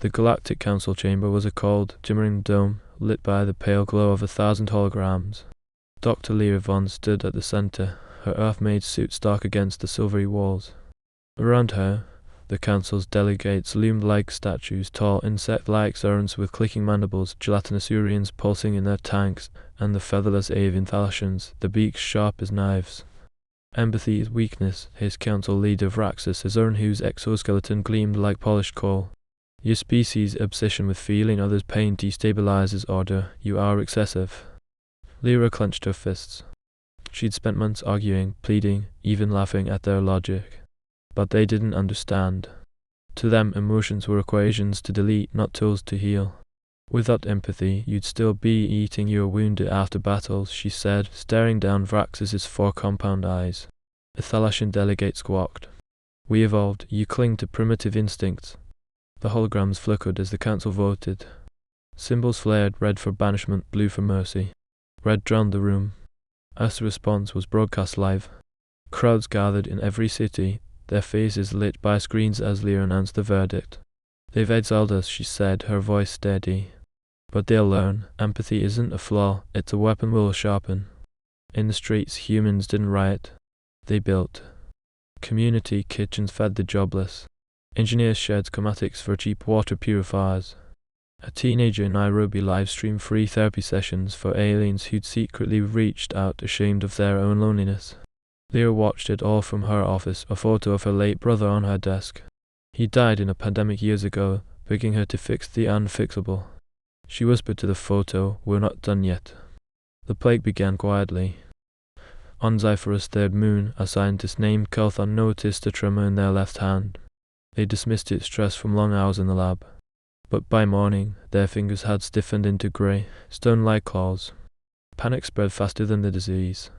The Galactic Council chamber was a cold, shimmering dome lit by the pale glow of 1,000 holograms. Dr. Lyra Von stood at the center, her Earth-made suit stark against the silvery walls. Around her, the Council's delegates loomed like statues, tall, insect-like servants with clicking mandibles, gelatinous Urians pulsing in their tanks, and the featherless avian Thalassians, the beaks sharp as knives. Empathy is weakness, his council leader Vraxus, his own whose exoskeleton gleamed like polished coal. Your species' obsession with feeling others' pain destabilizes order. You are excessive. Lyra clenched her fists. She'd spent months arguing, pleading, even laughing at their logic. But they didn't understand. To them, emotions were equations to delete, not tools to heal. Without empathy, you'd still be eating your wounded after battles, she said, staring down Vraxus's 4 compound eyes. A Thalassian delegate squawked. We evolved, you cling to primitive instincts. The holograms flickered as the council voted. Symbols flared, red for banishment, blue for mercy. Red drowned the room. As the response was broadcast live, crowds gathered in every city, their faces lit by screens as Lyra announced the verdict. They've exiled us, she said, her voice steady. But they'll learn. Empathy isn't a flaw, it's a weapon we'll sharpen. In the streets, humans didn't riot. They built. Community kitchens fed the jobless. Engineers shared schematics for cheap water purifiers. A teenager in Nairobi live-streamed free therapy sessions for aliens who'd secretly reached out ashamed of their own loneliness. Lyra watched it all from her office, a photo of her late brother on her desk. He died in a pandemic years ago, begging her to fix the unfixable. She whispered to the photo, we're not done yet. The plague began quietly. On Zephyrus' third moon, a scientist named Kelthon noticed a tremor in their left hand. They dismissed it stress from long hours in the lab. But by morning, their fingers had stiffened into grey, stone-like claws. Panic spread faster than the disease.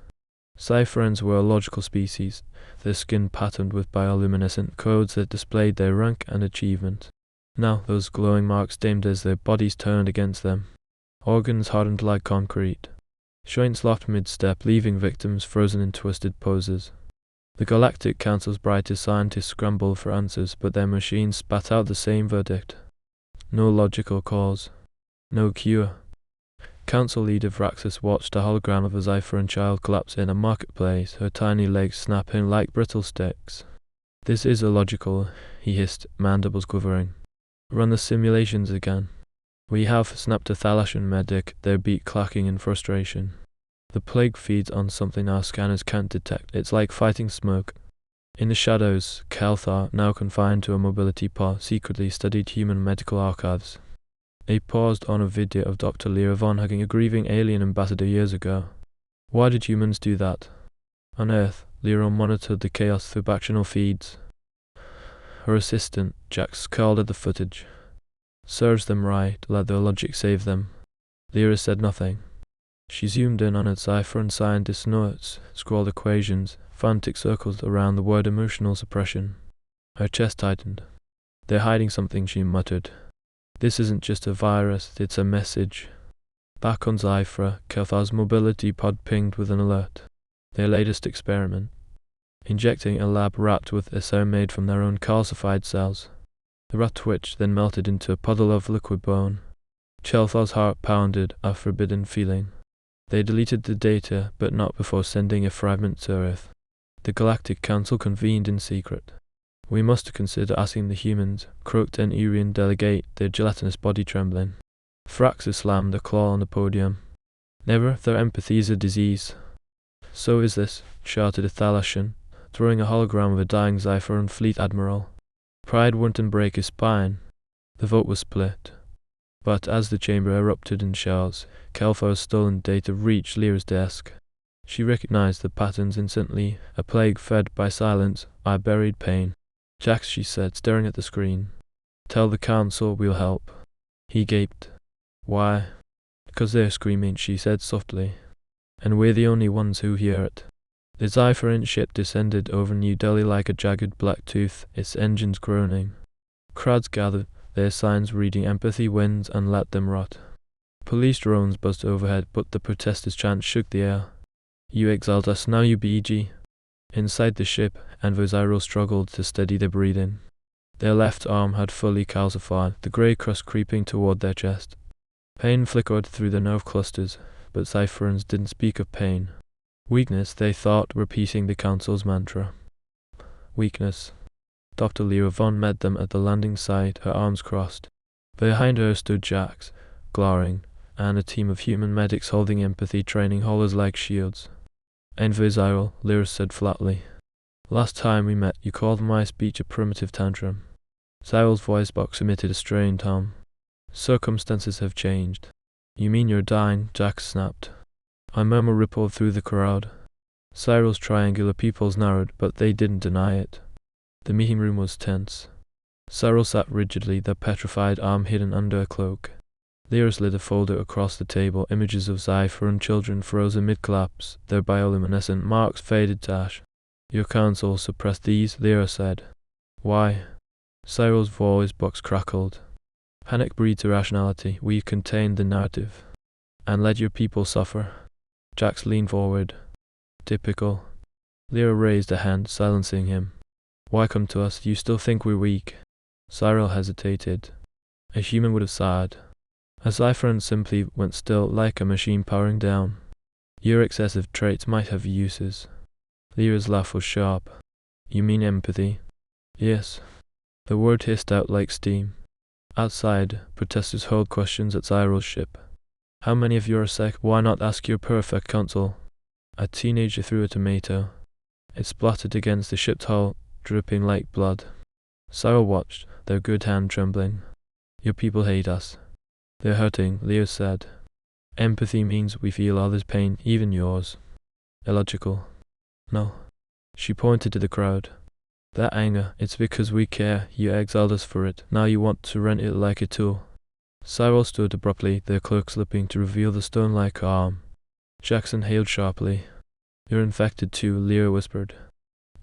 Cypherans were a logical species, their skin patterned with bioluminescent codes that displayed their rank and achievement. Now those glowing marks dimmed as their bodies turned against them. Organs hardened like concrete. Joints locked mid-step, leaving victims frozen in twisted poses. The Galactic Council's brightest scientists scrambled for answers, but their machines spat out the same verdict. No logical cause. No cure. Council leader Vraxus watched a hologram of a Cypheran child collapse in a marketplace, her tiny legs snapping like brittle sticks. This is illogical, he hissed, mandibles quivering. Run the simulations again. We have, snapped a Thalassian medic, their beak clacking in frustration. The plague feeds on something our scanners can't detect. It's like fighting smoke. In the shadows, Kelthar, now confined to a mobility pod, secretly studied human medical archives. They paused on a video of Dr. Lyra Von hugging a grieving alien ambassador years ago. Why did humans do that? On Earth, Lyra monitored the chaos through bacterial feeds. Her assistant, Jack, scowled at the footage. Serves them right, let their logic save them. Lyra said nothing. She zoomed in on a Cypheran scientist's notes, scrawled equations, frantic circles around the word emotional suppression. Her chest tightened. They're hiding something, she muttered. This isn't just a virus, it's a message. Back on Zyphra, Kelthar's mobility pod pinged with an alert. Their latest experiment. Injecting a lab rat with a serum made from their own calcified cells. The rat twitched, then melted into a puddle of liquid bone. Kelthar's heart pounded, a forbidden feeling. They deleted the data, but not before sending a fragment to Earth. The Galactic Council convened in secret. We must consider asking the humans, croaked an Urian delegate, their gelatinous body trembling. Vraxus slammed a claw on the podium. Never, their empathy is a disease. So is this, shouted a Thalassian, throwing a hologram of a dying Cypheran fleet admiral. Pride wouldn't break his spine. The vote was split. But as the chamber erupted in shouts, Kelthar's stolen data reached Lyra's desk. She recognized the patterns instantly, a plague fed by silence, by buried pain. Jax, she said, staring at the screen. Tell the council we'll help. He gaped. Why? Because they're screaming, she said softly. And we're the only ones who hear it. The Cypheran ship descended over New Delhi like a jagged black tooth, its engines groaning. Crowds gathered, their signs reading empathy wins and let them rot. Police drones buzzed overhead, but the protesters' chant shook the air. You exiled us, now you BG. Inside the ship, Envoy Zyro struggled to steady their breathing. Their left arm had fully calcified, the grey crust creeping toward their chest. Pain flickered through the nerve clusters, but Cypherans didn't speak of pain. Weakness, they thought, repeating the council's mantra. Weakness. Dr. Lyra Von met them at the landing site, her arms crossed. Behind her stood Jax, glowering, and a team of human medics holding empathy training hollows like shields. Invisible, Lyra said flatly. Last time we met, you called my speech a primitive tantrum. Cyril's voice box emitted a strained hum. Circumstances have changed. You mean you're dying? Jax snapped. A murmur rippled through the crowd. Cyril's triangular pupils narrowed, but they didn't deny it. The meeting room was tense. Cyril sat rigidly, their petrified arm hidden under a cloak. Lyra slid a folder across the table, images of Cypheran children frozen mid-collapse, their bioluminescent marks faded to ash. Your council suppressed these, Lyra said. Why? Cyril's voice box crackled. Panic breeds irrationality. We contained the narrative. And let your people suffer. Jax leaned forward. Typical. Lyra raised a hand, silencing him. Why come to us? You still think we're weak? Cyril hesitated. A human would have sighed. A Cypheran simply went still, like a machine powering down. Your excessive traits might have uses. Lyra's laugh was sharp. You mean empathy? Yes. The word hissed out like steam. Outside, protesters hurled questions at Cyril's ship. How many of you are sick? Why not ask your perfect council? A teenager threw a tomato. It splattered against the ship's hull, dripping like blood. Cyril watched, their good hand trembling. Your people hate us. They're hurting, Lyra said. Empathy means we feel others' pain, even yours. Illogical. No. She pointed to the crowd. That anger, it's because we care. You exiled us for it. Now you want to rent it like a tool. Cyril stood abruptly, their cloak slipping to reveal the stone-like arm. Jackson hailed sharply. You're infected too, Lyra whispered.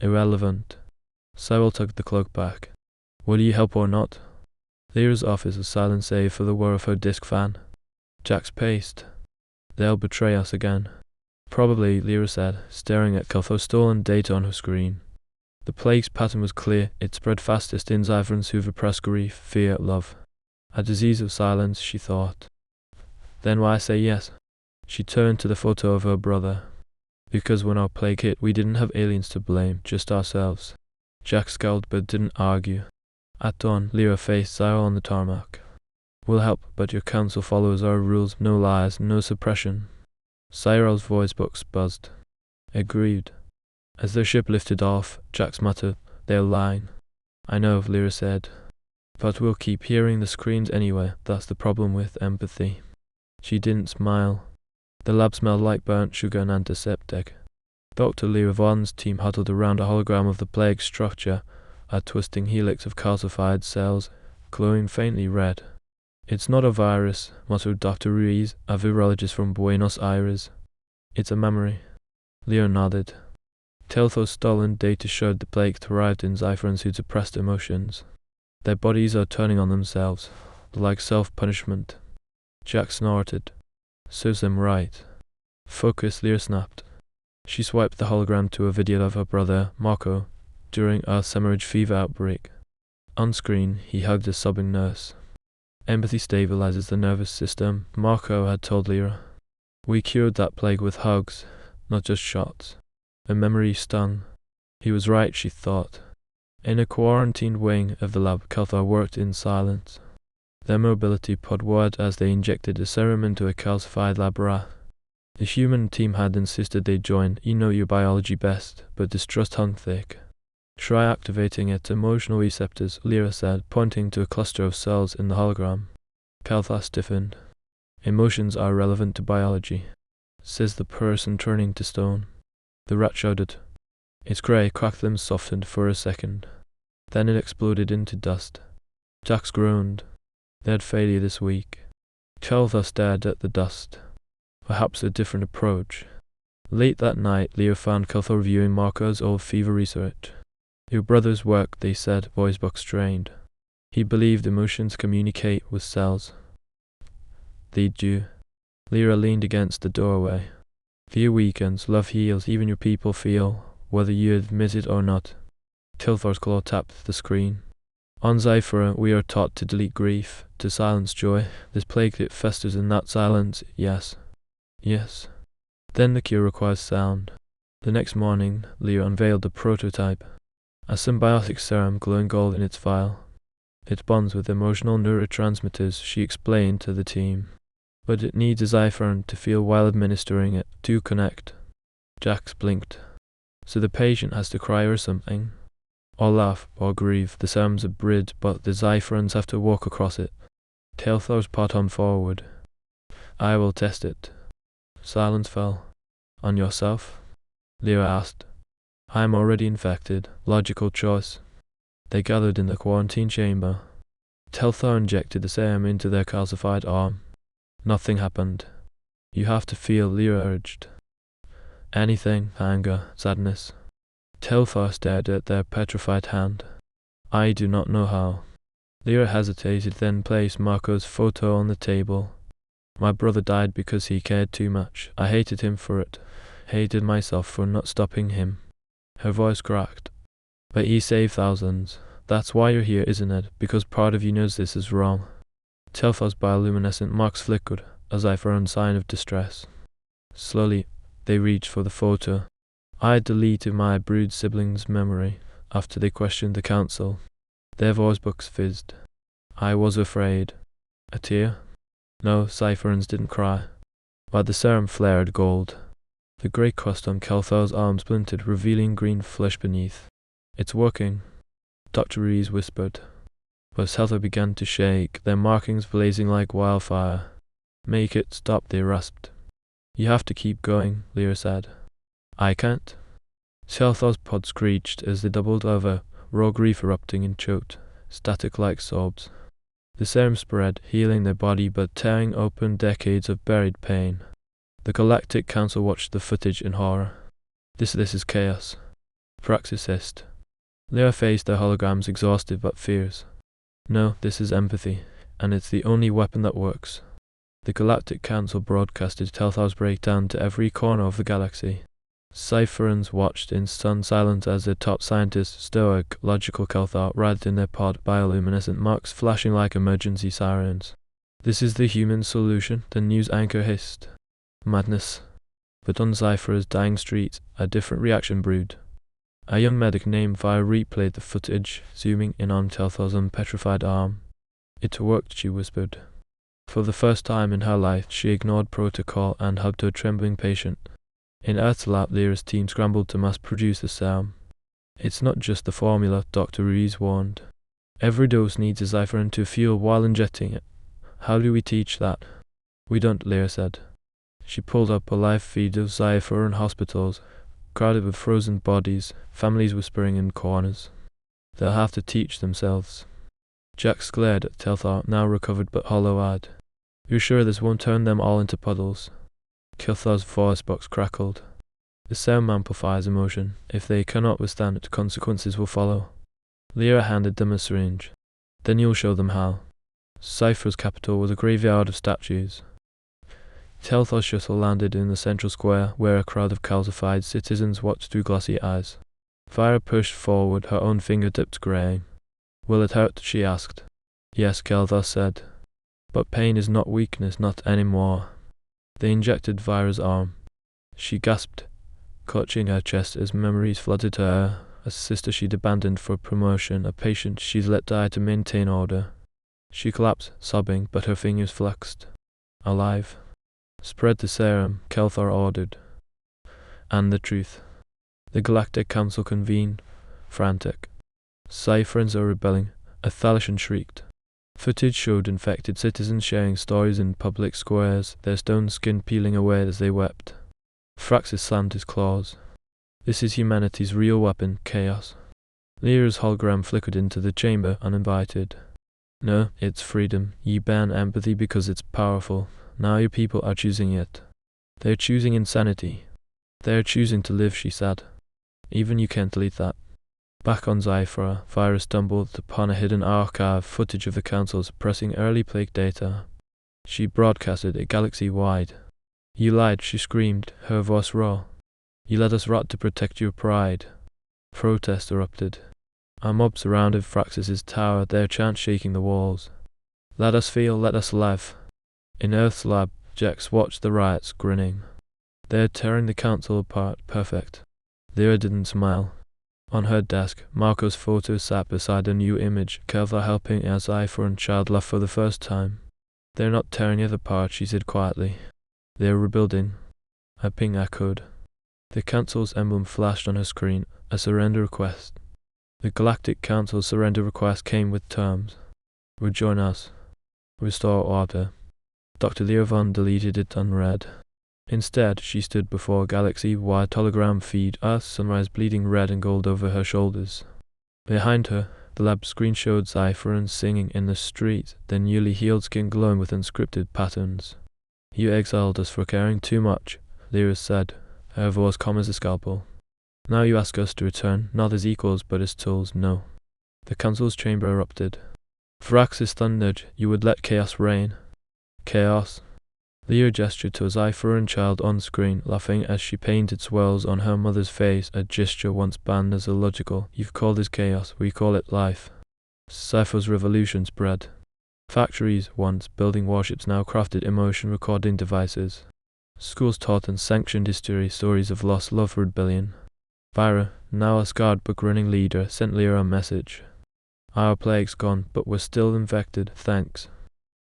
Irrelevant. Cyril tugged the cloak back. Will you help or not? Lyra's office was silent save for the whir of her disc fan. Jax paced. They'll betray us again. Probably, Lyra said, staring at Kelthor's stolen data on her screen. The plague's pattern was clear. It spread fastest in Zyverans who repressed grief, fear, love. A disease of silence, she thought. Then why say yes? She turned to the photo of her brother. Because when our plague hit, we didn't have aliens to blame, just ourselves. Jack scowled but didn't argue. At dawn, Lyra faced Cyril on the tarmac. We'll help, but your council follows our rules, no lies, no suppression. Cyril's voice box buzzed. Agreed. As their ship lifted off, Jax muttered, they're lying. I know, Lyra said. But we'll keep hearing the screams anyway. That's the problem with empathy. She didn't smile. The lab smelled like burnt sugar and antiseptic. Dr. Lyra Von's team huddled around a hologram of the plague structure, a twisting helix of calcified cells, glowing faintly red. It's not a virus, muttered Dr. Ruiz, a virologist from Buenos Aires. It's a memory. Lyra nodded. Telthor's stolen data showed the plague thrived in Zypherans who suppressed emotions. Their bodies are turning on themselves, like self-punishment. Jack snorted. Serves them right. Focus, Lyra snapped. She swiped the hologram to a video of her brother, Marco, during Earth's hemorrhage fever outbreak. On screen, he hugged a sobbing nurse. Empathy stabilizes the nervous system, Marco had told Lyra. We cured that plague with hugs, not just shots. A memory stung. He was right, she thought. In a quarantined wing of the lab, Kelthor worked in silence. Their mobility pod word as they injected the serum into a calcified lab rat. The human team had insisted they join. You know your biology best, but distrust hung thick. Try activating its emotional receptors, Lyra said, pointing to a cluster of cells in the hologram. Kelthor stiffened. Emotions are relevant to biology, says the person turning to stone. The rat shouted. Its grey cracked limbs softened for a second. Then it exploded into dust. Jax groaned. They had failure this week. Kelthor stared at the dust. Perhaps a different approach. Late that night, Lyra found Kelthor reviewing Marco's old fever research. Your brother's work, they said, voice box strained. He believed emotions communicate with cells. They do. Lyra leaned against the doorway. Fear weakens, love heals, even your people feel, whether you admit it or not. Kelthor's claw tapped the screen. On Zyphera, we are taught to delete grief, to silence joy. This plague that festers in that silence, yes. Yes. Then the cure requires sound. The next morning, Leah unveiled the prototype. A symbiotic serum glowing gold in its vial. It bonds with emotional neurotransmitters, she explained to the team. But it needs a Zyphern to feel while administering it, to connect. Jax blinked. So the patient has to cry or something? Or laugh, or grieve. The serum's a bridge, but the Zypherans have to walk across it. Tailthor's pot on forward. I will test it. Silence fell. On yourself? Lyra asked. I am already infected. Logical choice. They gathered in the quarantine chamber. Telthor injected the serum into their calcified arm. Nothing happened. You have to feel, Lyra urged. Anything, anger, sadness. Telthor stared at their petrified hand. I do not know how. Lyra hesitated, then placed Marco's photo on the table. My brother died because he cared too much. I hated him for it. Hated myself for not stopping him. Her voice cracked. But he saved thousands. That's why you're here, isn't it? Because part of you knows this is wrong. Telthor's bioluminescent marks flickered, as if for a sign of distress. Slowly, they reached for the photo. I deleted my brood siblings' memory after they questioned the council. Their voice books fizzed. I was afraid. A tear? No, Cypherans didn't cry. But the serum flared gold. The grey crust on Kelthor's arm splintered, revealing green flesh beneath. It's working, Dr. Rees whispered. But Telthor began to shake, their markings blazing like wildfire. Make it stop, they rasped. You have to keep going, Lyra said. I can't. Telthor's pod screeched as they doubled over, raw grief erupting and choked, static like sobs. The serum spread, healing their body but tearing open decades of buried pain. The Galactic Council watched the footage in horror. This is chaos. Praxis hissed. Lyra faced their holograms, exhausted but fierce. No, this is empathy, and it's the only weapon that works. The Galactic Council broadcasted Telthor's breakdown to every corner of the galaxy. Cypherans watched in stunned silence as their top scientist, stoic, logical Kelthor, writhed in their pod, bioluminescent marks flashing like emergency sirens. This is the human solution, the news anchor hissed. Madness. But on Zyphera's dying streets, a different reaction brewed. A young medic named Via replayed the footage, zooming in on Telthor's unpetrified arm. It worked, she whispered. For the first time in her life, she ignored protocol and hugged her trembling patient. In Earth's lab, Lyra's team scrambled to mass-produce the serum. It's not just the formula, Dr. Rees warned. Every dose needs a Zypheran to feel while injecting it. How do we teach that? We don't, Lyra said. She pulled up a live feed of Zypheran hospitals, crowded with frozen bodies, families whispering in corners. They'll have to teach themselves. Jax glared at Telthor, now recovered but hollow-eyed. You're sure this won't turn them all into puddles? Kelthor's voice box crackled. The serum amplifies emotion. If they cannot withstand it, consequences will follow. Lyra handed them a syringe. Then you'll show them how. Cypher's capital was a graveyard of statues. Telthor's shuttle landed in the central square, where a crowd of calcified citizens watched through glassy eyes. Vira pushed forward, her own fingertips greying. Will it hurt? She asked. Yes, Kelthor said. But pain is not weakness, not anymore. They injected Vira's arm. She gasped, clutching her chest as memories flooded to her, a sister she'd abandoned for promotion, a patient she'd let die to maintain order. She collapsed, sobbing, but her fingers flexed. Alive. Spread the serum, Kelthor ordered. And the truth. The Galactic Council convened, frantic. Cypherans are rebelling, a Thalian shrieked. Footage showed infected citizens sharing stories in public squares, their stone skin peeling away as they wept. Fraxis slammed his claws. This is humanity's real weapon, chaos. Lyra's hologram flickered into the chamber, uninvited. No, it's freedom. You ban empathy because it's powerful. Now your people are choosing it. They're choosing insanity. They're choosing to live, she said. Even you can't delete that. Back on Zyphera, Vira stumbled upon a hidden archive footage of the Council suppressing early plague data. She broadcasted it galaxy-wide. You lied, she screamed, her voice raw. You let us rot to protect your pride. Protest erupted. A mob surrounded Fraxis's tower, their chants shaking the walls. Let us feel, let us live. In Earth's lab, Jex watched the riots, grinning. They're tearing the council apart, perfect. Lyra didn't smile. On her desk, Marco's photo sat beside a new image, Kelva helping a Zyphoran child laugh for the first time. They're not tearing it apart, she said quietly. They're rebuilding. A ping echoed. The council's emblem flashed on her screen, a surrender request. The Galactic Council's surrender request came with terms. Rejoin us. Restore order. Dr. Leovon deleted it unread. Instead, she stood before a galaxy-wide hologram feed, Earth's sunrise bleeding red and gold over her shoulders. Behind her, the lab screen showed Zypherans singing in the street, their newly healed skin glowing with unscripted patterns. You exiled us for caring too much, Lyra said, her voice calm as a scalpel. Now you ask us to return, not as equals but as tools, no. The council's chamber erupted. Fraxis thundered, you would let chaos reign. Chaos? Lyra gestured to a Zypheran child on screen, laughing as she painted swirls on her mother's face, a gesture once banned as illogical. You've called this chaos, we call it life. Cypher's revolution spread. Factories, once building warships, now crafted emotion recording devices. Schools taught and sanctioned history, stories of lost love for rebellion. Vyra, now a scarred but grinning leader, sent Lyra a message. Our plague's gone, but we're still infected, thanks.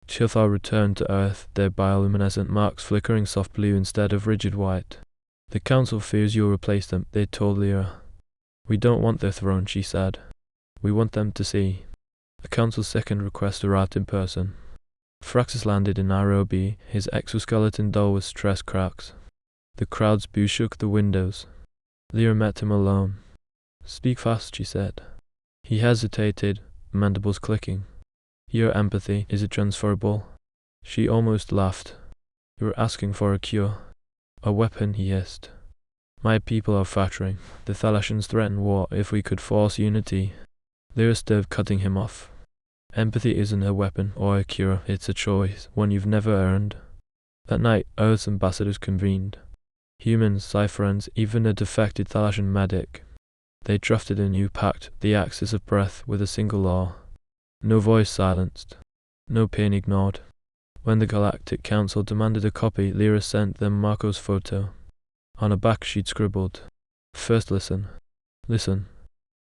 Chilthar returned to Earth, their bioluminescent marks flickering soft blue instead of rigid white. The council fears you'll replace them, they told Lyra. We don't want their throne, she said. We want them to see. The council's second request arrived in person. Fraxis landed in Nairobi, his exoskeleton dull with stress cracks. The crowd's boo shook the windows. Lyra met him alone. Speak fast, she said. He hesitated, mandibles clicking. Your empathy, is it transferable? She almost laughed. You were asking for a cure. A weapon, he hissed. My people are fattering. The Thalashans threaten war if we could force unity. Lyra stood, cutting him off. Empathy isn't a weapon or a cure, it's a choice, one you've never earned. That night, Earth's ambassadors convened. Humans, Cypherans, even a defected Thalashan medic. They drafted a new pact, the axis of breath, with a single law. No voice silenced. No pain ignored. When the Galactic Council demanded a copy, Lyra sent them Marco's photo. On her back she'd scribbled, First listen. Listen.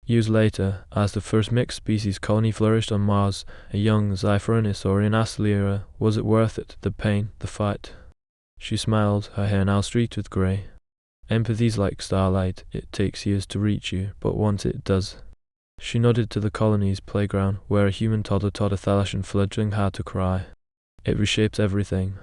Years later, as the first mixed species colony flourished on Mars, a young Zypheran historian asked Lyra, was it worth it, the pain, the fight? She smiled, her hair now streaked with grey. Empathy's like starlight, it takes years to reach you, but once it does. She nodded to the colony's playground, where a human toddler taught a Thalashan fledgling how to cry. It reshapes everything.